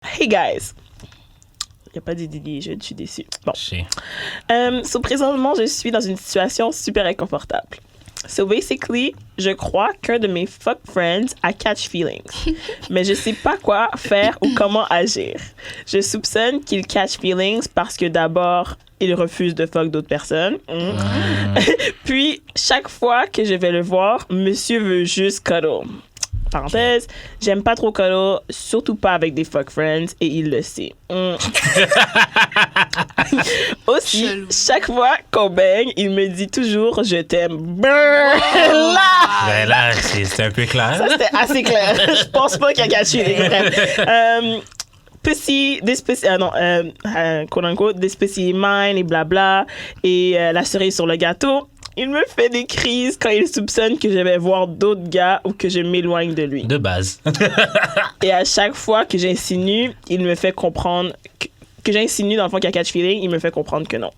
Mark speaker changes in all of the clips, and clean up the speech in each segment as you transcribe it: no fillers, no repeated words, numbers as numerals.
Speaker 1: Hey guys! Il n'y a pas de Didi, je suis déçue. Bon. Présentement, je suis dans une situation super inconfortable. So basically, je crois qu'un de mes fuck friends a catch feelings. Mais je sais pas quoi faire ou comment agir. Je soupçonne qu'il catch feelings parce que d'abord, il refuse de fuck d'autres personnes. Puis, chaque fois que je vais le voir, monsieur veut juste cuddle. Parenthèse, j'aime pas trop cuddle, surtout pas avec des fuck friends, et il le sait. Aussi, chaque fois qu'on baigne, il me dit toujours « je t'aime ».
Speaker 2: Ben là, c'est un peu clair.
Speaker 1: Ça, c'était assez clair. Je pense pas qu'il a gâché les bref. Pussy, quote unquote, this pussy is mine, et blabla, et la cerise sur le gâteau. Il me fait des crises quand il soupçonne que je vais voir d'autres gars ou que je m'éloigne de lui.
Speaker 2: De base.
Speaker 1: Et à chaque fois que j'insinue, il me fait comprendre que j'insinue dans le fond qu'il y a catch feeling, il me fait comprendre que non.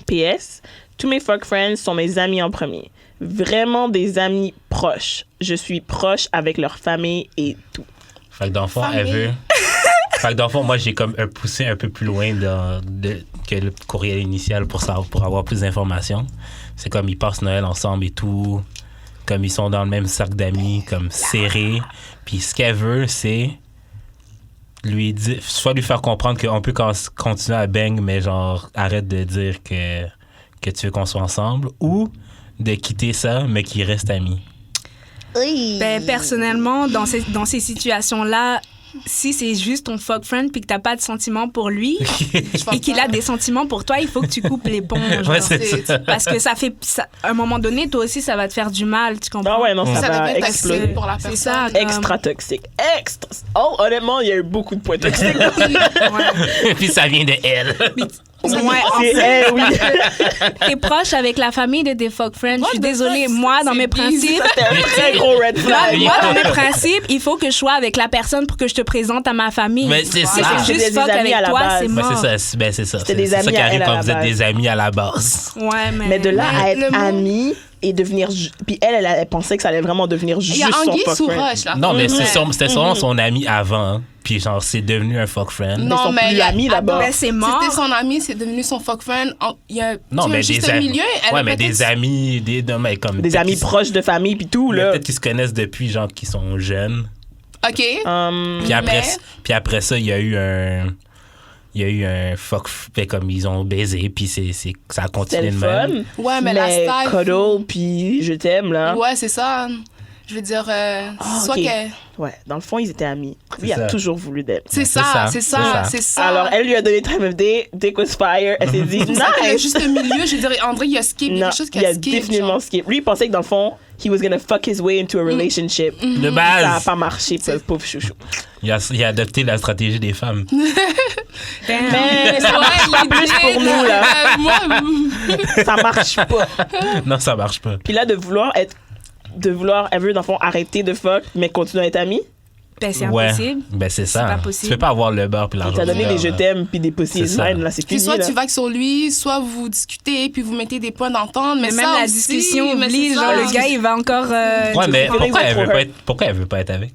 Speaker 1: PS, tous mes fuck friends sont mes amis en premier. Vraiment des amis proches. Je suis proche avec leur famille et tout.
Speaker 2: Fait que dans le fond, elle veut... Fait que dans le fond, moi, j'ai comme poussé un peu plus loin que le courriel initial pour avoir plus d'informations. C'est comme ils passent Noël ensemble et tout. Comme ils sont dans le même cercle d'amis, comme serrés. Puis ce qu'elle veut, c'est soit lui faire comprendre qu'on peut continuer à bang, mais genre arrête de dire que tu veux qu'on soit ensemble, ou de quitter ça, mais qu'ils restent amis.
Speaker 3: Oui. Ben, personnellement, dans ces situations-là, si c'est juste ton fuck friend puis que t'as pas de sentiments pour lui et qu'il a des sentiments pour toi, il faut que tu coupes l'éponge.
Speaker 2: Ouais, c'est ça.
Speaker 3: Parce que à un moment donné, toi aussi, ça va te faire du mal, tu comprends?
Speaker 1: Ah ouais, non, ça va exploser
Speaker 4: pour la personne.
Speaker 3: C'est ça.
Speaker 1: Extra toxique. Oh, honnêtement, il y a eu beaucoup de points toxiques.
Speaker 2: Puis ça vient de elle.
Speaker 3: Ouais,
Speaker 1: C'est elle, oui.
Speaker 3: T'es proche avec la famille de tes fuck friends. Je suis désolée. Moi, dans mes principes...
Speaker 1: C'était un très gros red flag.
Speaker 3: Moi, dans mes principes, il faut que je sois avec la personne pour que je te présente à ma famille.
Speaker 2: Mais c'est
Speaker 3: Si
Speaker 2: ça.
Speaker 3: c'est juste
Speaker 1: C'était
Speaker 3: fuck
Speaker 1: des amis
Speaker 3: avec
Speaker 1: à la
Speaker 3: toi,
Speaker 1: base.
Speaker 3: c'est
Speaker 2: Ben,
Speaker 3: mort.
Speaker 2: c'est ça.
Speaker 1: C'était des
Speaker 2: C'est
Speaker 1: amis
Speaker 2: ça qui
Speaker 1: à
Speaker 2: arrive
Speaker 1: elle à
Speaker 2: quand
Speaker 1: la
Speaker 2: vous êtes
Speaker 1: base.
Speaker 2: des amis à la base.
Speaker 3: Ouais,
Speaker 1: Mais de là à
Speaker 4: le
Speaker 1: être
Speaker 4: mot-
Speaker 1: amie et devenir... Puis elle pensait que ça allait vraiment devenir juste
Speaker 4: Il y a
Speaker 1: son
Speaker 4: Anguille
Speaker 1: fuck
Speaker 4: sous
Speaker 1: friend.
Speaker 4: roche, là.
Speaker 2: Non, mais c'était sûrement son ami avant. Hein. Puis genre, c'est devenu un fuck friend.
Speaker 1: Ils
Speaker 4: Non,
Speaker 1: sont
Speaker 4: mais
Speaker 1: plus
Speaker 4: il y a-
Speaker 1: amis d'abord.
Speaker 3: Ben, c'est mort.
Speaker 4: C'était son ami, c'est devenu son fuck friend. Il y a
Speaker 2: Non, mais
Speaker 4: juste
Speaker 2: des
Speaker 4: un
Speaker 2: amis.
Speaker 4: milieu. Elle
Speaker 2: Ouais,
Speaker 4: a
Speaker 2: mais
Speaker 4: peut-être-
Speaker 2: des amis, mais comme
Speaker 1: Des amis proches de famille puis tout, là.
Speaker 2: Peut-être qu'ils se connaissent depuis, genre, qu'ils sont jeunes.
Speaker 4: OK.
Speaker 2: Puis après ça, il y a eu un fuck, fait comme ils ont baisé, puis ça a
Speaker 1: C'était
Speaker 2: continué
Speaker 1: le
Speaker 2: de
Speaker 1: fun.
Speaker 2: même.
Speaker 4: Ouais, mais la style...
Speaker 1: cuddle puis je t'aime, là.
Speaker 4: Ouais, c'est ça. Je veux dire, soit
Speaker 1: ok.
Speaker 4: qu'elle...
Speaker 1: Ouais, dans le fond, ils étaient amis. Lui, il a
Speaker 2: ça.
Speaker 1: toujours voulu d'elle.
Speaker 4: C'est
Speaker 2: c'est
Speaker 4: ça,
Speaker 2: ça,
Speaker 4: c'est
Speaker 2: c'est
Speaker 4: ça,
Speaker 2: ça.
Speaker 4: c'est ça.
Speaker 1: Alors, elle lui a donné Time of Day, Dick was fire. Elle s'est dit,
Speaker 4: C'est ça qu'il y a
Speaker 1: nice!
Speaker 4: juste un milieu. Je dirais, André, il y a skip. Il y a
Speaker 1: Non,
Speaker 4: quelque chose qui
Speaker 1: il a
Speaker 4: a skip.
Speaker 1: définitivement
Speaker 4: genre.
Speaker 1: skip. Lui, il pensait que dans le fond, he was gonna fuck his way into a relationship.
Speaker 2: De
Speaker 1: Ça n'a
Speaker 2: base,
Speaker 1: pas marché, pauvre chouchou.
Speaker 2: il a adopté la stratégie des femmes.
Speaker 1: Mais ça marche pas plus pour nous, là. Ça marche pas.
Speaker 2: Non, ça marche pas.
Speaker 1: Puis là, elle veut, dans le fond, arrêter de fuck, mais continuer à être amie.
Speaker 3: Ben, c'est
Speaker 2: Ouais,
Speaker 3: impossible.
Speaker 2: ben c'est ça.
Speaker 3: pas possible.
Speaker 2: Tu peux pas avoir le beurre puis
Speaker 1: Il
Speaker 2: l'argent.
Speaker 1: t'a donné
Speaker 2: du
Speaker 1: des
Speaker 2: beurre,
Speaker 1: je
Speaker 2: là.
Speaker 1: t'aime puis des pussy
Speaker 2: C'est
Speaker 1: is
Speaker 2: ça.
Speaker 1: mine, là, c'est
Speaker 4: Puis
Speaker 1: fini,
Speaker 4: soit
Speaker 1: là.
Speaker 4: tu vagues sur lui, soit vous discutez, puis vous mettez des points d'entente. Mais
Speaker 3: Mais même
Speaker 4: ça
Speaker 3: la
Speaker 4: aussi,
Speaker 3: discussion
Speaker 4: mais
Speaker 3: oublie,
Speaker 4: c'est
Speaker 3: genre,
Speaker 4: ça.
Speaker 3: le gars, il va encore...
Speaker 2: Ouais, mais
Speaker 1: feelings
Speaker 2: pourquoi
Speaker 1: are
Speaker 2: elle
Speaker 1: for
Speaker 2: veut pas
Speaker 1: her.
Speaker 2: être, pourquoi elle veut pas être avec?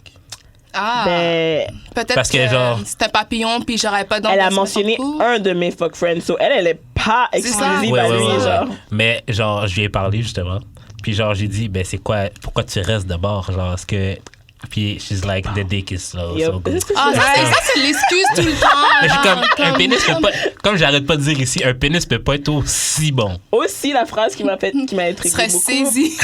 Speaker 4: Ah,
Speaker 1: Ben,
Speaker 4: peut-être
Speaker 2: parce que,
Speaker 4: que
Speaker 2: genre-
Speaker 4: c'était papillon, puis j'aurais pas
Speaker 1: elle a mentionné un de mes fuck friends, so elle est pas
Speaker 4: ça.
Speaker 1: exclusive
Speaker 2: Ouais,
Speaker 1: à
Speaker 2: ouais,
Speaker 1: lui,
Speaker 2: ouais.
Speaker 1: genre.
Speaker 2: Mais genre, je lui ai parlé justement. Puis genre, j'ai dit, ben c'est quoi, pourquoi tu restes d'abord? Genre, est-ce que. Puis she's like, the dick is so
Speaker 1: Yo.
Speaker 2: good.
Speaker 4: Ah, ça, c'est l'excuse tout le temps.
Speaker 2: Mais je suis
Speaker 4: là,
Speaker 2: comme, un pénis peut pas. Comme j'arrête pas de dire ici, un pénis peut pas être aussi bon.
Speaker 1: Aussi, la phrase qui m'a intrigué
Speaker 4: serait
Speaker 1: beaucoup.
Speaker 4: saisi.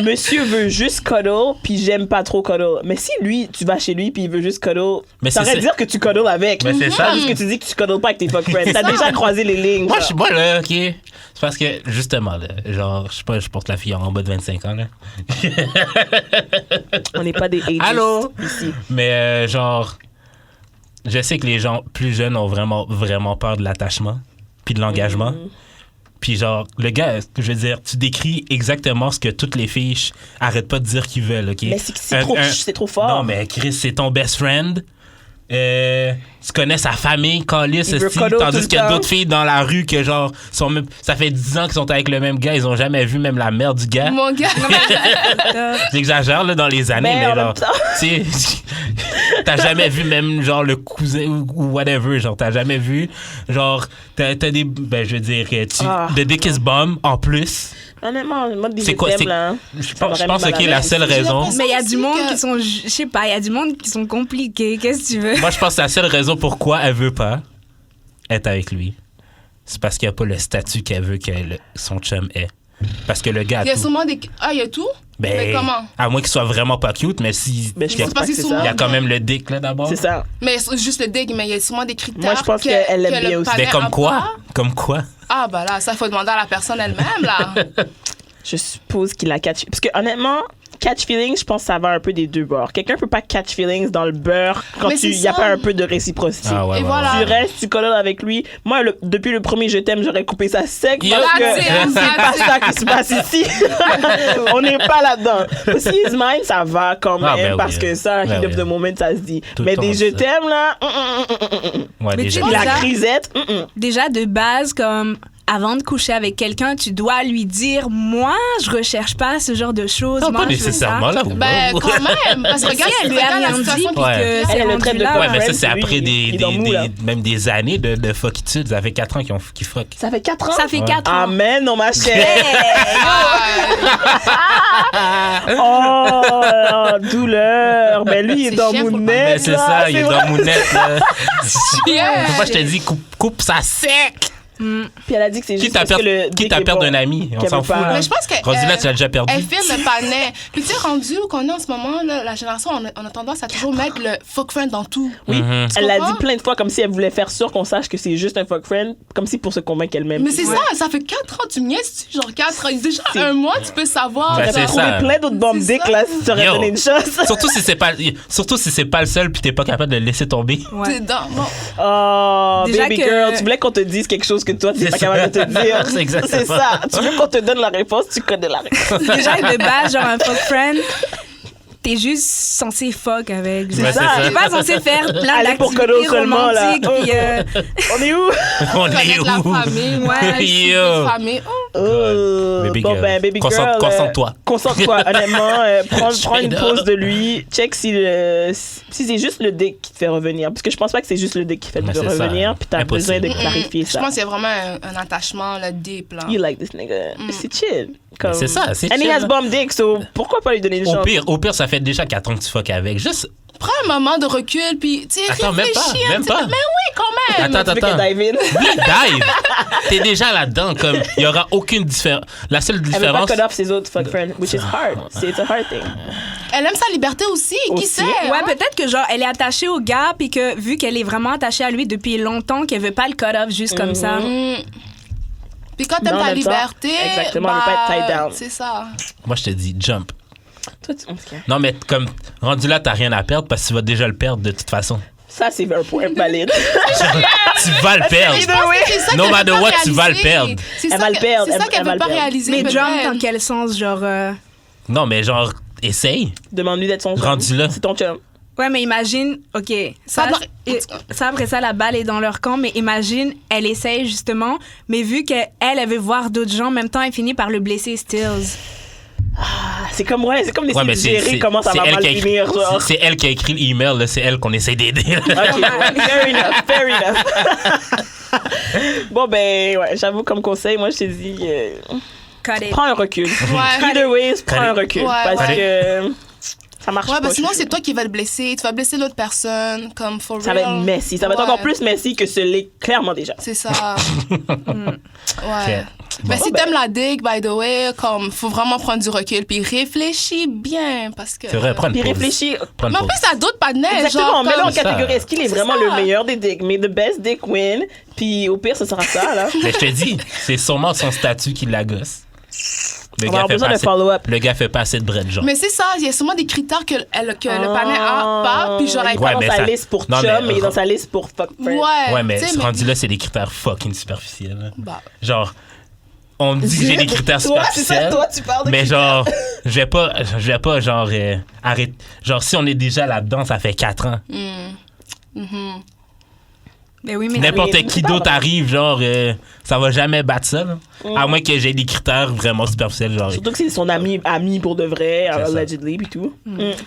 Speaker 1: Monsieur veut juste cuddle, puis j'aime pas trop cuddle. Mais si lui, tu vas chez lui, puis il veut juste cuddle,
Speaker 2: Mais
Speaker 1: ça
Speaker 2: c'est
Speaker 1: aurait
Speaker 2: ça.
Speaker 1: dire que tu cuddles avec.
Speaker 2: Mais c'est ça.
Speaker 1: Juste que tu dis que tu cuddles pas avec tes fuck friends. T'as déjà croisé les lignes.
Speaker 2: Moi,
Speaker 1: genre.
Speaker 2: moi là, ok. C'est parce que, justement, là, genre, je sais pas, je porte la fille en bas de 25 ans, là.
Speaker 1: On n'est pas des ages
Speaker 2: Allô?
Speaker 1: ici.
Speaker 2: Mais, genre, je sais que les gens plus jeunes ont vraiment, vraiment peur de l'attachement, puis de l'engagement. Puis, genre, le gars, je veux dire, tu décris exactement ce que toutes les filles arrêtent pas de dire qu'ils veulent, ok?
Speaker 1: Mais c'est trop fort.
Speaker 2: Non, mais Chris, c'est ton best friend. tu connais sa famille, Calice,
Speaker 1: Il veut
Speaker 2: aussi,
Speaker 1: cuddle tout
Speaker 2: tandis
Speaker 1: le
Speaker 2: qu'il y a
Speaker 1: temps.
Speaker 2: d'autres filles dans la rue que genre ça fait 10 ans qu'ils sont avec le même gars, ils ont jamais vu même la mère du gars.
Speaker 4: Mon gars.
Speaker 2: J'exagère là dans les années,
Speaker 1: Mais
Speaker 2: mais
Speaker 1: en même
Speaker 2: genre,
Speaker 1: temps.
Speaker 2: tu sais, t'as jamais vu même genre le cousin ou whatever, genre t'as jamais vu, genre t'as des, ben je veux dire, The Dick is Bomb en plus.
Speaker 1: Honnêtement, moi, des
Speaker 2: C'est quoi,
Speaker 1: thèmes, là.
Speaker 2: Je pense que la seule
Speaker 4: J'ai
Speaker 2: raison.
Speaker 4: l'impression
Speaker 3: Mais il y a
Speaker 4: aussi
Speaker 3: du monde
Speaker 4: que-
Speaker 3: qui sont, je sais pas, il y a du monde qui sont compliqués. Qu'est-ce que tu veux?
Speaker 2: Moi, je pense que la seule raison pourquoi elle veut pas être avec lui, c'est parce qu'il n'y a pas le statut qu'elle veut que son chum ait. Parce que le gars a
Speaker 4: Il y a
Speaker 2: tout.
Speaker 4: sûrement des. Ah, il y a tout? Mais comment?
Speaker 2: À moins qu'il soit vraiment pas cute, mais si.
Speaker 1: Mais je
Speaker 2: il y a-
Speaker 1: pense pas que c'est
Speaker 4: souvent-
Speaker 2: il y
Speaker 1: ça.
Speaker 2: a quand même le dick là d'abord.
Speaker 1: C'est ça.
Speaker 4: Mais c'est juste le dig, mais il y a sûrement des critères.
Speaker 1: Moi, je pense qu'elle l'aime bien aussi.
Speaker 2: Mais comme quoi? Comme quoi?
Speaker 4: Ah, bah là, ça, il faut demander à la personne elle-même, là.
Speaker 1: Je suppose qu'il a catch. Parce que honnêtement, catch feelings, je pense que ça va un peu des deux bords. Quelqu'un peut pas catch feelings dans le beurre quand
Speaker 4: Mais
Speaker 1: il
Speaker 4: c'est
Speaker 1: y a
Speaker 4: ça.
Speaker 1: pas un peu de réciprocité.
Speaker 2: Ah ouais,
Speaker 4: Et
Speaker 2: ouais,
Speaker 4: voilà.
Speaker 2: ouais.
Speaker 1: Tu restes, tu colles avec lui. Moi, depuis le premier je t'aime, j'aurais coupé ça sec
Speaker 2: Yo.
Speaker 1: parce que
Speaker 4: That's it,
Speaker 1: c'est
Speaker 4: that's
Speaker 1: pas
Speaker 4: it.
Speaker 1: ça qui se passe ici. On n'est pas là-dedans. Si is mine, ça va quand même
Speaker 2: Ah, ben
Speaker 1: parce
Speaker 2: oui.
Speaker 1: que ça,
Speaker 2: Ben
Speaker 1: heat of
Speaker 2: oui.
Speaker 1: the moment, ça se dit.
Speaker 2: Tout le
Speaker 1: Mais
Speaker 2: temps,
Speaker 1: des je
Speaker 2: ça.
Speaker 1: t'aime là,
Speaker 2: Ouais,
Speaker 3: Mais
Speaker 2: déjà.
Speaker 3: tu sais,
Speaker 1: la
Speaker 3: Déjà-
Speaker 1: grisette,
Speaker 3: Déjà, de base, comme avant de coucher avec quelqu'un, tu dois lui dire, moi, je recherche pas ce genre de choses.
Speaker 2: Non,
Speaker 3: moi,
Speaker 2: pas
Speaker 3: je veux
Speaker 2: nécessairement
Speaker 3: ça.
Speaker 2: là.
Speaker 4: Ben, quand même. Parce que
Speaker 3: Mais si
Speaker 4: regarde,
Speaker 3: elle lui a
Speaker 4: regarde la
Speaker 3: rien dit,
Speaker 4: situation
Speaker 3: puis
Speaker 2: Ouais.
Speaker 3: que
Speaker 1: Elle,
Speaker 3: c'est
Speaker 1: elle le
Speaker 3: rendu
Speaker 1: traite de
Speaker 3: là.
Speaker 2: Ouais, mais ça,
Speaker 1: friend,
Speaker 2: c'est
Speaker 1: lui,
Speaker 2: après
Speaker 1: il est dans le mou, là.
Speaker 2: même des années de fuckitude. Ça fait 4 ans qu'ils fuck.
Speaker 1: ça fait 4 ans.
Speaker 3: Ça fait 4 ans.
Speaker 1: Amen, non, ma chère.
Speaker 4: Ah,
Speaker 1: Oh, douleur. Ben lui, il est
Speaker 4: C'est
Speaker 1: dans
Speaker 4: chiant, faut pas-
Speaker 1: Mounette.
Speaker 2: Mais c'est
Speaker 1: là,
Speaker 2: ça, il est
Speaker 1: vrai.
Speaker 2: dans Mounette. là.
Speaker 4: Yeah.
Speaker 2: Moi, je te dis, coupe ça sec.
Speaker 1: Puis elle a dit que c'est
Speaker 2: Quitte
Speaker 1: juste
Speaker 2: à
Speaker 1: parce que le
Speaker 2: quitte à
Speaker 1: dick est
Speaker 2: perdre
Speaker 1: bon.
Speaker 2: un ami, on
Speaker 1: Qu'elle
Speaker 2: s'en
Speaker 1: veut
Speaker 2: fout.
Speaker 1: pas.
Speaker 2: là.
Speaker 4: Mais je pense que.
Speaker 2: Rendu là, tu l'as déjà perdu.
Speaker 4: Elle filme le panais. Puis tu sais, rendu où qu'on est en ce moment, là, la génération, on a tendance à toujours mettre le fuck friend dans tout.
Speaker 1: Oui,
Speaker 2: Mhm.
Speaker 1: elle l'a
Speaker 4: comprends?
Speaker 1: dit plein de fois comme si elle voulait faire sûr qu'on sache que c'est juste un fuck friend, comme si pour se convaincre elle-même.
Speaker 4: Mais c'est ça fait 4 ans, tu me niaises, genre 4 ans. Déjà,
Speaker 1: C'est-
Speaker 4: un mois, tu peux savoir.
Speaker 2: Ben,
Speaker 1: J'aurais
Speaker 2: c'est
Speaker 1: trouvé
Speaker 2: ça.
Speaker 1: plein d'autres bombes
Speaker 4: C'est
Speaker 1: dick
Speaker 4: ça.
Speaker 1: là si tu aurais
Speaker 2: Yo.
Speaker 1: donné une chance.
Speaker 2: Surtout si c'est pas le seul puis t'es pas capable de le laisser tomber.
Speaker 3: Ouais.
Speaker 4: T'es dans. Bon.
Speaker 1: Oh,
Speaker 3: Déjà
Speaker 1: baby
Speaker 3: que-
Speaker 1: girl, tu voulais qu'on te dise quelque chose que toi, tu n'es
Speaker 2: C'est
Speaker 1: pas
Speaker 2: ça.
Speaker 1: capable de te dire.
Speaker 2: C'est exactement.
Speaker 1: C'est ça. Tu veux qu'on te donne la réponse, tu connais la réponse.
Speaker 3: Déjà, de base, genre un fuck friend, t'es juste censé fuck avec.
Speaker 1: C'est
Speaker 2: Ouais,
Speaker 1: ça.
Speaker 2: c'est
Speaker 3: T'es pas censé faire plein
Speaker 1: Allez pour
Speaker 3: d'activités
Speaker 1: cadeau seulement, là.
Speaker 3: romantiques. Puis,
Speaker 1: On est où?
Speaker 2: On est
Speaker 4: Connaître la
Speaker 2: où?
Speaker 4: famille, ouais.
Speaker 2: Yo.
Speaker 4: La famille. Oh.
Speaker 1: Oh,
Speaker 2: Baby
Speaker 1: bon,
Speaker 2: girl.
Speaker 1: ben, baby girl.
Speaker 2: Concentre-toi.
Speaker 1: Concentre-toi, honnêtement. Prends une
Speaker 2: Straight
Speaker 1: pause
Speaker 2: up.
Speaker 1: de lui. Check si c'est juste le dick qui te fait revenir. Parce que je pense pas que c'est juste le dick qui fait
Speaker 2: Mais
Speaker 1: te
Speaker 2: c'est ça.
Speaker 1: revenir. Puis t'as
Speaker 2: Impossible.
Speaker 1: besoin de clarifier
Speaker 4: Je
Speaker 1: ça.
Speaker 4: pense qu'il y a vraiment un attachement, le deep, là.
Speaker 1: You like this nigga. C'est chill. Comme...
Speaker 2: C'est ça, c'est
Speaker 1: And he
Speaker 2: chill,
Speaker 1: has
Speaker 2: là.
Speaker 1: bomb dick, so pourquoi pas lui donner une chance?
Speaker 2: Au pire, ça fait déjà 4 ans que tu fuck avec. Juste.
Speaker 4: Prends un moment de recul, puis tu sais,
Speaker 2: Attends, même pas,
Speaker 4: réfléchis un
Speaker 2: même
Speaker 4: petit
Speaker 2: pas.
Speaker 4: peu. Mais oui, quand même.
Speaker 2: Attends.
Speaker 1: Tu veux qu'elle dive in?
Speaker 2: Oui, dive. T'es déjà là-dedans. Comme, il y aura aucune différence. La seule
Speaker 1: Elle veut pas
Speaker 2: différence.
Speaker 1: cut off ses autres fuck friends, which is hard. C'est a hard thing.
Speaker 4: Elle aime sa liberté aussi, qui
Speaker 1: Aussi.
Speaker 4: sait?
Speaker 3: Ouais,
Speaker 4: hein?
Speaker 3: peut-être que genre elle est attachée au gars puis que vu qu'elle est vraiment attachée à lui depuis longtemps qu'elle veut pas le cut off juste comme ça.
Speaker 4: Mm. Puis quand
Speaker 1: Mais
Speaker 4: t'aimes
Speaker 1: en
Speaker 4: ta
Speaker 1: même temps,
Speaker 4: liberté,
Speaker 1: exactement, elle veut pas être tied down.
Speaker 4: C'est ça.
Speaker 2: Moi, je te dis, jump.
Speaker 1: Toi, tu... ok.
Speaker 2: Non, mais comme, rendu là, t'as rien à perdre parce que tu vas déjà le perdre de toute façon.
Speaker 1: Ça, c'est un point valide.
Speaker 2: Tu vas le perdre.
Speaker 4: Je pense que c'est ça
Speaker 2: No
Speaker 4: qu'elle
Speaker 2: matter
Speaker 4: veut pas
Speaker 2: what, tu vas le
Speaker 4: réaliser.
Speaker 2: perdre.
Speaker 4: C'est
Speaker 1: Elle
Speaker 4: ça
Speaker 1: va le
Speaker 4: que-
Speaker 1: perdre,
Speaker 4: C'est ça
Speaker 1: elle
Speaker 4: qu'elle
Speaker 1: va
Speaker 4: veut
Speaker 1: le
Speaker 4: pas
Speaker 1: perdre.
Speaker 4: réaliser.
Speaker 3: Mais jump
Speaker 4: peut-être.
Speaker 3: dans quel sens genre
Speaker 2: Non, mais genre, essaye.
Speaker 1: Demande-lui d'être son chum.
Speaker 2: Rendu là.
Speaker 1: C'est ton chum.
Speaker 3: Ouais, mais imagine, OK, ça,
Speaker 4: Pardon.
Speaker 3: ça après ça, la balle est dans leur camp, mais imagine, elle essaye justement, mais vu qu'elle, elle veut voir d'autres gens, en même temps, elle finit par le blesser Stills.
Speaker 1: C'est comme, ouais, c'est comme d'essayer
Speaker 2: Ouais, mais
Speaker 1: de gérer comment ça va
Speaker 2: elle
Speaker 1: mal
Speaker 2: qui a écrit-
Speaker 1: finir. Genre.
Speaker 2: c'est elle qui a écrit l'email, là, c'est elle qu'on essaie d'aider. là.
Speaker 1: Ok, ouais, fair enough, fair enough. Bon, ben, ouais, j'avoue, comme conseil, moi, je te dis,
Speaker 3: Cut it.
Speaker 1: prends un recul.
Speaker 4: Ouais.
Speaker 1: Either ways, prends un recul.
Speaker 4: Ouais,
Speaker 1: parce
Speaker 4: ouais.
Speaker 1: que ça marche
Speaker 4: Ouais,
Speaker 1: pas.
Speaker 4: parce que sinon,
Speaker 1: je
Speaker 4: c'est toi qui vas le blesser. Tu vas blesser l'autre personne, comme for
Speaker 1: Ça va
Speaker 4: real.
Speaker 1: être messy. Ça va être
Speaker 4: Ouais.
Speaker 1: encore plus messy que ce l'est clairement déjà.
Speaker 4: C'est ça. Ouais. Mais
Speaker 1: Bon,
Speaker 4: si
Speaker 1: ben.
Speaker 4: t'aimes la dig, by the way, comme, faut vraiment prendre du recul, puis réfléchis bien, parce que...
Speaker 2: C'est vrai, prends une
Speaker 1: Puis
Speaker 2: pause.
Speaker 1: réfléchis.
Speaker 2: Prends une
Speaker 4: Mais en
Speaker 2: pause.
Speaker 4: plus, t'as d'autres panels,
Speaker 1: Exactement,
Speaker 4: genre,
Speaker 1: mets-le en
Speaker 4: comme...
Speaker 2: ça.
Speaker 1: catégorie. Est-ce qu'il est
Speaker 4: C'est
Speaker 1: vraiment
Speaker 4: ça.
Speaker 1: le meilleur des dicks? Mais the best dick win. Puis au pire, ce sera ça, là.
Speaker 2: Mais je te dis, c'est sûrement son statut qui la gosse. Le
Speaker 1: On va avoir besoin de follow-up.
Speaker 2: Le gars fait pas assez de bread, genre.
Speaker 4: Mais c'est ça, il y a sûrement des critères que le panel a pas, puis j'aurais
Speaker 1: Il est
Speaker 2: Ouais,
Speaker 1: pas
Speaker 2: mais
Speaker 1: dans sa
Speaker 2: ça-
Speaker 1: liste pour
Speaker 2: non,
Speaker 1: chum,
Speaker 2: mais-
Speaker 1: mais il est dans sa liste pour fuck friend.
Speaker 2: Ouais, mais
Speaker 4: tu sais,
Speaker 2: rendu là, c'est des critères fucking superficiels. là.
Speaker 4: Bah.
Speaker 2: Genre, on me dit que j'ai des critères
Speaker 1: Toi, c'est ça,
Speaker 2: superficiels.
Speaker 1: toi, tu parles de
Speaker 2: Mais
Speaker 1: critères.
Speaker 2: genre, je vais pas genre, arrêter. Genre, si on est déjà là-dedans, ça fait 4 ans.
Speaker 3: Ben oui, mais
Speaker 2: n'importe qui d'autre arrive, genre, ça va jamais battre ça. Là. À moins que j'ai des critères vraiment superficiels. Genre.
Speaker 1: Surtout que c'est son ami pour de vrai, allegedly, puis tout.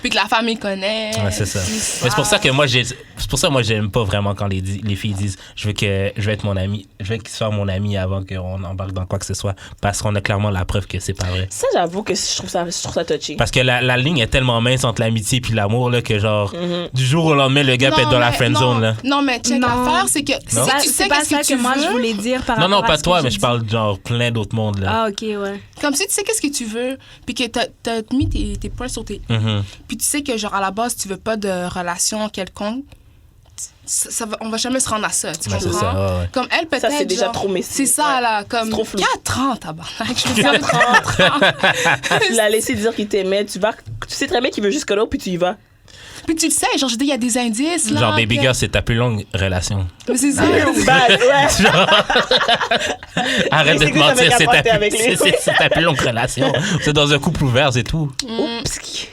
Speaker 4: Puis que la famille connaît.
Speaker 2: Ouais, c'est ça. Mais c'est pour ça que moi, j'aime pas vraiment quand les filles disent je veux être mon ami, je veux qu'il soit mon ami avant qu'on embarque dans quoi que ce soit. Parce qu'on a clairement la preuve que c'est pas vrai.
Speaker 1: Ça, j'avoue que je trouve ça touchy.
Speaker 2: Parce que la ligne est tellement mince entre l'amitié et l'amour là, que, genre, du jour au lendemain, le gars peut être dans la friend zone. Là.
Speaker 4: Non, mais check l'affaire, c'est que si tu sais
Speaker 3: pas ça que moi je voulais dire par rapport à
Speaker 2: non, pas
Speaker 3: ce
Speaker 2: toi,
Speaker 3: que
Speaker 2: mais je parle genre plein d'autres mondes. Là.
Speaker 3: Ah, OK, ouais.
Speaker 4: Comme si tu sais qu'est-ce que tu veux, puis que t'as mis tes points sur tes puis tu sais que, genre, à la base, tu veux pas de relation quelconque, on va jamais se rendre à ça, tu comprends?
Speaker 2: Ça, ouais.
Speaker 4: Comme elle, peut-être,
Speaker 1: ça, c'est déjà
Speaker 4: genre,
Speaker 1: trop messy.
Speaker 4: C'est ça, là, comme...
Speaker 1: trop flou.
Speaker 4: 4 ans, tabarnak, je veux dire 30 ans.
Speaker 1: Tu l'as laissé dire qu'il t'aimait, tu sais très bien qu'il veut juste que l'autre, puis tu y vas.
Speaker 4: Puis tu le sais, genre, je dis, il y a des indices, là.
Speaker 2: Genre, baby girl, c'est ta plus longue relation.
Speaker 4: Mais c'est ça.
Speaker 2: Arrête de te mentir, c'est ta plus longue relation. C'est dans un couple ouvert, c'est tout.
Speaker 1: Oups.